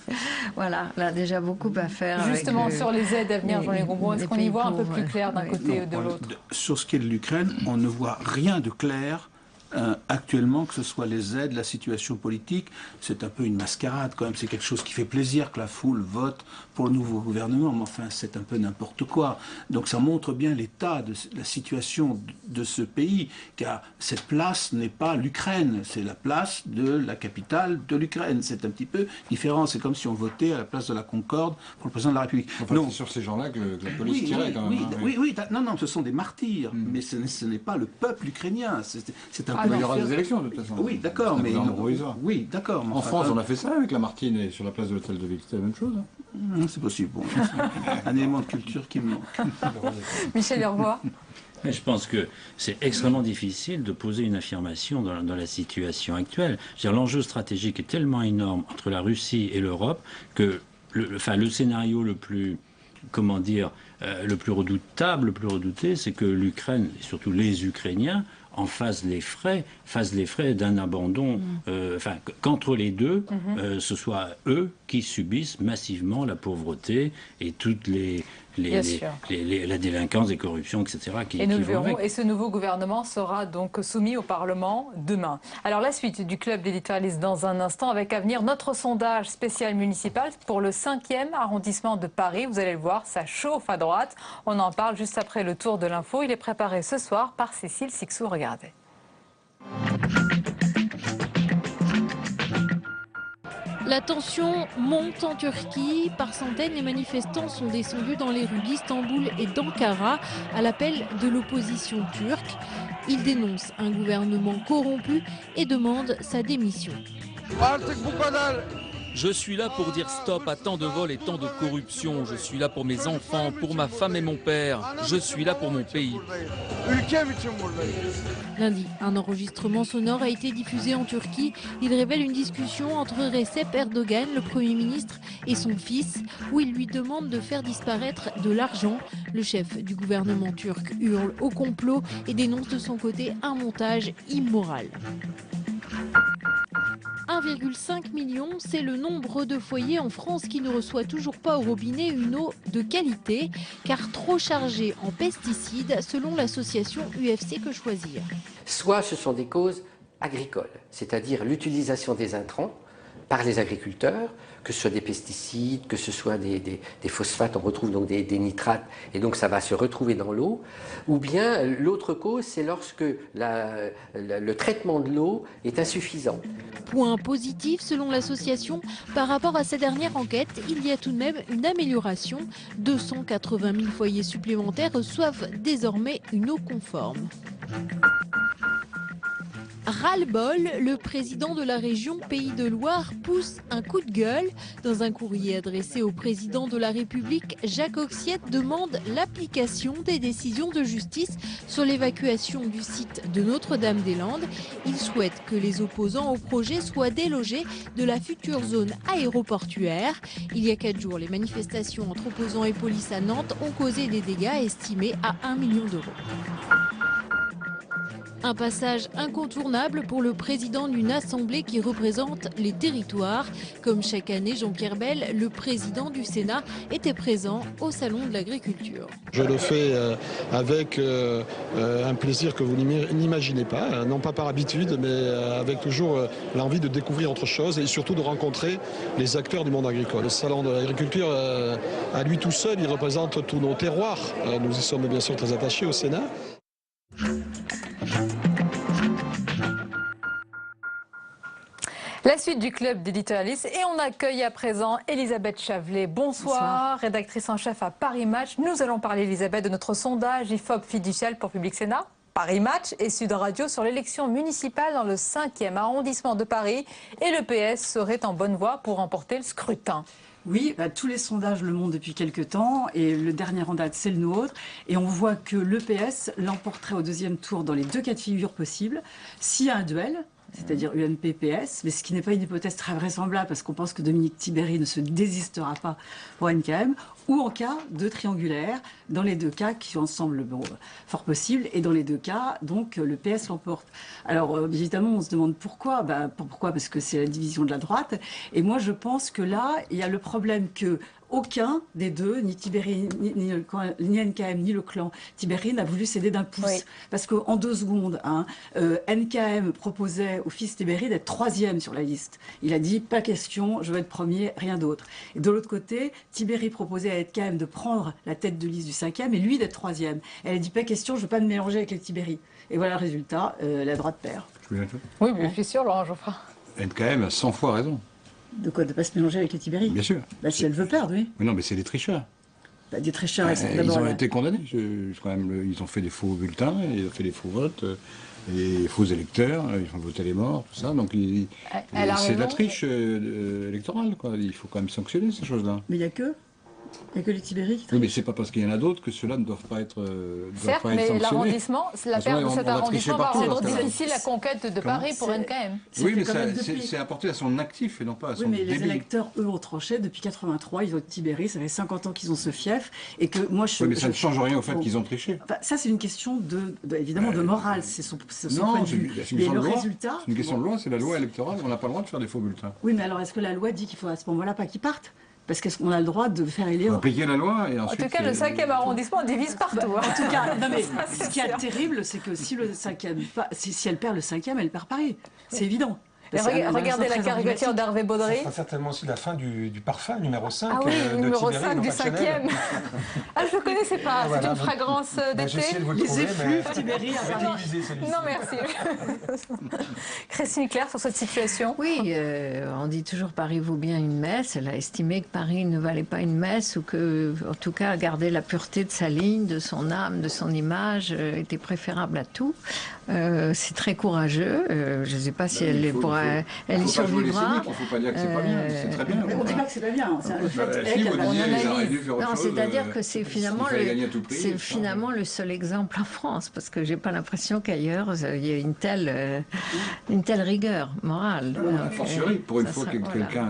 voilà, elle a déjà beaucoup à faire. Justement, sur les aides à venir, Jean-Luc Gombault, est-ce qu'on y voit un peu plus clair d'un côté ou de l'autre? Sur ce qui est de l'Ukraine, on ne voit rien de clair. Actuellement, que ce soit les aides, la situation politique, c'est un peu une mascarade quand même. C'est quelque chose qui fait plaisir que la foule vote pour le nouveau gouvernement, mais enfin c'est un peu n'importe quoi. Donc ça montre bien l'état de la situation de ce pays, car cette place n'est pas l'Ukraine, c'est la place de la capitale de l'Ukraine. C'est un petit peu différent. C'est comme si on votait à la place de la Concorde pour le président de la République. Enfin, c'est sur ces gens-là que la police tirait quand même. Oui, non, ce sont des martyrs, mais ce n'est pas le peuple ukrainien. C'est un il y aura des élections de toute façon. Oui, d'accord, mais oui, d'accord. En France, on a fait ça avec la Martine et sur la place de l'Hôtel de Ville, c'était la même chose. C'est possible. Bon, un élément de culture qui me manque. Michel Hervois. Mais je pense que c'est extrêmement difficile de poser une affirmation dans la situation actuelle. L'enjeu stratégique est tellement énorme entre la Russie et l'Europe que le scénario le plus, comment dire, le plus redoutable, le plus redouté, c'est que l'Ukraine, et surtout les Ukrainiens, en fassent les frais d'un abandon, qu'entre les deux, ce soit eux qui subissent massivement la pauvreté et toutes la délinquance et corruption, etc. Et nous le verrons. Et ce nouveau gouvernement sera donc soumis au Parlement demain. Alors la suite du club d'éditorialistes dans un instant, avec à venir notre sondage spécial municipal pour le 5e arrondissement de Paris. Vous allez le voir, ça chauffe à droite. On en parle juste après le tour de l'info. Il est préparé ce soir par Cécile Sixou. Regardez. La tension monte en Turquie. Par centaines, les manifestants sont descendus dans les rues d'Istanbul et d'Ankara à l'appel de l'opposition turque. Ils dénoncent un gouvernement corrompu et demandent sa démission. Je suis là pour dire stop à tant de vols et tant de corruption. Je suis là pour mes enfants, pour ma femme et mon père. Je suis là pour mon pays. Lundi, un enregistrement sonore a été diffusé en Turquie. Il révèle une discussion entre Recep Erdogan, le Premier ministre, et son fils, où il lui demande de faire disparaître de l'argent. Le chef du gouvernement turc hurle au complot et dénonce de son côté un montage immoral. 1,5 million, c'est le nombre de foyers en France qui ne reçoit toujours pas au robinet une eau de qualité, car trop chargée en pesticides, selon l'association UFC Que Choisir. Soit ce sont des causes agricoles, c'est-à-dire l'utilisation des intrants par les agriculteurs, que ce soit des pesticides, que ce soit des phosphates, on retrouve donc des nitrates, et donc ça va se retrouver dans l'eau. Ou bien l'autre cause, c'est lorsque le traitement de l'eau est insuffisant. Point positif selon l'association, par rapport à sa dernière enquête, il y a tout de même une amélioration. 280 000 foyers supplémentaires reçoivent désormais une eau conforme. Ras-le-bol, le président de la région Pays de Loire pousse un coup de gueule. Dans un courrier adressé au président de la République, Jacques Oxiette demande l'application des décisions de justice sur l'évacuation du site de Notre-Dame-des-Landes. Il souhaite que les opposants au projet soient délogés de la future zone aéroportuaire. Il y a 4 jours, les manifestations entre opposants et police à Nantes ont causé des dégâts estimés à 1 million d'euros. Un passage incontournable pour le président d'une assemblée qui représente les territoires. Comme chaque année, Jean-Pierre Bel, le président du Sénat, était présent au Salon de l'Agriculture. Je le fais avec un plaisir que vous n'imaginez pas, non pas par habitude, mais avec toujours l'envie de découvrir autre chose et surtout de rencontrer les acteurs du monde agricole. Le Salon de l'Agriculture, à lui tout seul, il représente tous nos terroirs. Nous y sommes bien sûr très attachés au Sénat. La suite du club d'éditorialistes et on accueille à présent Elisabeth Chavelet. Bonsoir, rédactrice en chef à Paris Match. Nous allons parler, Elisabeth, de notre sondage IFOP fiducial pour Public Sénat, Paris Match et Sud Radio sur l'élection municipale dans le 5e arrondissement de Paris. Et le PS serait en bonne voie pour remporter le scrutin. Oui, tous les sondages le montrent depuis quelques temps et le dernier en date, c'est le nôtre. Et on voit que le PS l'emporterait au 2e tour dans les 2 cas de figure possibles. S'il y a un duel, c'est-à-dire UMP-PS, mais ce qui n'est pas une hypothèse très vraisemblable, parce qu'on pense que Dominique Tibéri ne se désistera pas pour NKM, ou en cas de triangulaire, dans les deux cas qui semblent fort possibles, et dans les deux cas, donc, le PS l'emporte. Alors, évidemment, on se demande pourquoi. Pourquoi ? Parce que c'est la division de la droite, et moi je pense que là, il y a le problème que aucun des deux, ni Tibéri, ni NKM, ni le clan Tibéri n'a voulu céder d'un pouce. Oui. Parce qu'en 2 secondes, NKM proposait au fils Tibéri d'être 3e sur la liste. Il a dit, pas question, je veux être premier, rien d'autre. Et de l'autre côté, Tibéri proposait à NKM de prendre la tête de liste du 5e et lui d'être 3e. Elle a dit, pas question, je veux pas me mélanger avec les Tibéri. Et voilà le résultat, la droite perd. Oui, mais je suis sûr, Laurent Geoffrin. NKM a 100 fois raison. De quoi ? De ne pas se mélanger avec les Tibéri ? Bien sûr. Si elle veut perdre, oui. Mais non, mais c'est des tricheurs. Des tricheurs, ils ont été condamnés. Quand même, ils ont fait des faux bulletins, ils ont fait des faux votes, des faux électeurs, ils ont voté les morts, tout ça. Donc c'est de la triche électorale, quoi. Il faut quand même sanctionner ces choses-là. Mais il n'y a que les Tibéri qui trichent. Oui, mais c'est pas parce qu'il y en a d'autres que ceux-là ne doivent pas être certes, mais l'arrondissement, la perte de cet arrondissement va rendre difficile la conquête de Paris pour NKM. Oui, mais c'est apporté à son actif et non pas à son débit. Oui, mais les électeurs, eux, ont tranché. Depuis 83, ils votent Tibéri. Ça fait 50 ans qu'ils ont ce fief. Et que moi, oui, mais ça ne change rien au fait qu'ils ont triché. Enfin, ça, c'est une question évidemment de morale. C'est son point de vue. Mais le résultat... C'est une question de loi, c'est la loi électorale. On n'a pas le droit de faire des faux bulletins. Oui, mais alors, est-ce que la loi dit qu'il faut à ce moment-là pas qu'ils partent ? Parce qu'on a le droit de faire élire. Appliquer la loi et ensuite. En tout cas, le 5e arrondissement divise partout. En tout cas, non, mais ce qui est terrible, c'est que si elle perd le 5e, elle perd Paris. C'est évident. Regardez la caricature d'Hervé Baudry. Ça sera certainement aussi la fin du parfum numéro 5 de numéro Tibéri, 5 du 5e. Ah, je ne le connaissais pas. C'est une fragrance d'été. Les effluves Tibéri. Non, merci. Christine Claire, sur cette situation. Oui, on dit toujours Paris vaut bien une messe. Elle a estimé que Paris ne valait pas une messe ou que, en tout cas, garder la pureté de sa ligne, de son âme, de son image était préférable à tout. C'est très courageux. Je ne sais pas si elle pourra. Elle y survivra. Il ne faut pas dire que c'est pas bien. C'est très bien. On ne dit pas que c'est pas bien. Non, c'est-à-dire que c'est finalement le seul exemple en France, parce que j'ai pas l'impression qu'ailleurs il y ait une telle rigueur morale. Pour une fois que quelqu'un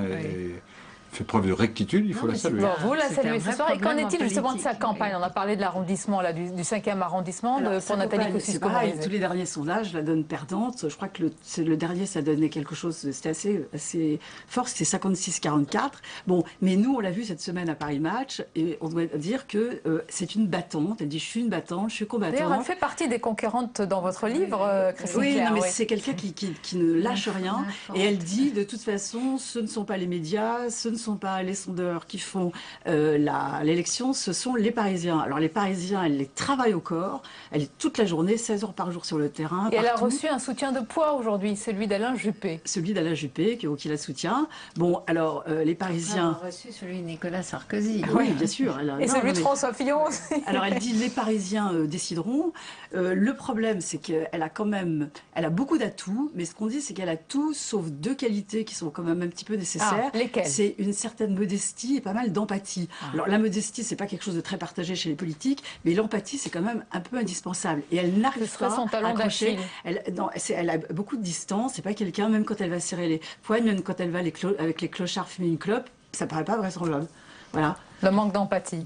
fait preuve de rectitude, il faut la saluer. Bon, vous la saluez ce soir. Et qu'en est-il justement de sa campagne ? On a parlé de l'arrondissement, du 5e arrondissement, pour Nathalie Kosciusko-Morizet. Tous les derniers sondages la donnent perdante. Je crois que le dernier, ça donnait quelque chose, c'était assez fort, c'était 56-44. Bon, mais nous, on l'a vu cette semaine à Paris Match, et on doit dire que c'est une battante. Elle dit, je suis une battante, je suis combattante. D'ailleurs, elle fait partie des conquérantes dans votre livre, Christine Claire. Oui, mais c'est quelqu'un qui ne lâche rien. Et elle dit, de toute façon, ce ne sont pas les médias, ce ne sont pas les sondeurs qui font l'élection, ce sont les Parisiens. Alors les Parisiens, elle les travaille au corps, elle est toute la journée, 16 heures par jour sur le terrain. Et elle a reçu un soutien de poids aujourd'hui, celui d'Alain Juppé. Celui d'Alain Juppé, qui la soutient. Bon, alors les Parisiens... Elle a reçu celui de Nicolas Sarkozy. Oui, bien sûr. Et celui de François Fillon aussi. Alors elle dit, les Parisiens décideront. Le problème, c'est qu'elle a beaucoup d'atouts, mais ce qu'on dit, c'est qu'elle a tout, sauf 2 qualités qui sont quand même un petit peu nécessaires. Lesquelles ? C'est une certaine modestie et pas mal d'empathie. Alors la modestie, c'est pas quelque chose de très partagé chez les politiques, mais l'empathie, c'est quand même un peu indispensable. Et elle n'arrive pas à accrocher. Elle a beaucoup de distance. C'est pas quelqu'un, même quand elle va serrer les poignes, même quand elle va avec les clochards fumer une clope, ça paraît pas vraisemblable. Voilà. Le manque d'empathie.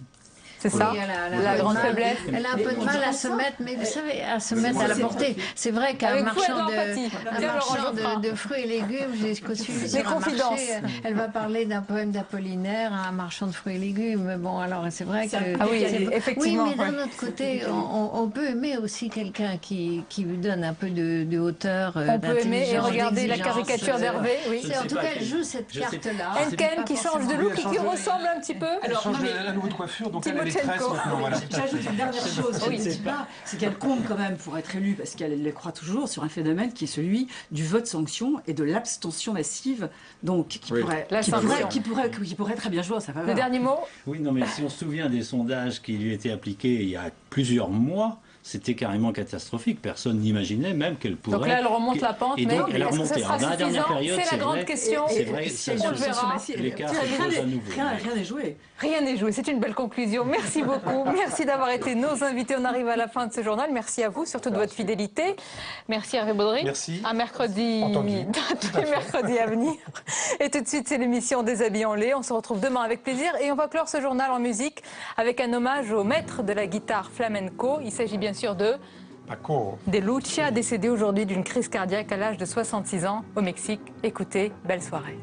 C'est ça, la grande faiblesse. Elle a un peu de mal à se mettre, mais vous savez, à se mettre à la portée. C'est vrai qu'un marchand de fruits et légumes, j'ai suivi sur un marché, elle va parler d'un poème d'Apollinaire à un marchand de fruits et légumes. Bon, alors c'est vrai que... Ah oui, effectivement. Oui, mais d'un autre côté, on peut aimer aussi quelqu'un qui lui donne un peu de hauteur, on peut aimer et regarder la caricature d'Hervé. Oui. En tout cas, elle joue cette carte-là. NKM qui change de look et qui ressemble un petit peu. Elle change la nouvelle coiffure, donc elle J'ajoute une dernière chose, c'est qu'elle compte quand même pour être élue, parce qu'elle croit toujours sur un phénomène qui est celui du vote sanction et de l'abstention massive, donc qui pourrait très bien jouer à sa faveur. Le dernier mot ? Oui, non, mais si on se souvient des sondages qui lui étaient appliqués il y a plusieurs mois, c'était carrément catastrophique. Personne n'imaginait même qu'elle pourrait... Donc là, elle remonte la pente, et mais donc, elle a est-ce que ce remonté. sera Dans la dernière suffisant? période, C'est la grande question. C'est vrai, On le verra. L'écart se pose à nouveau. Rien n'est joué. Rien n'est joué, c'est une belle conclusion. Merci beaucoup. Merci d'avoir été nos invités. On arrive à la fin de ce journal. Merci à vous, surtout de votre fidélité. Merci Hervé Baudry. Merci. À mercredi, tous les mercredis à venir. Et tout de suite, c'est l'émission Déshabillons-les. On se retrouve demain avec plaisir. Et on va clore ce journal en musique avec un hommage au maître de la guitare flamenco. Il s'agit bien sûr de De Lucia, décédé aujourd'hui d'une crise cardiaque à l'âge de 66 ans au Mexique. Écoutez, belle soirée.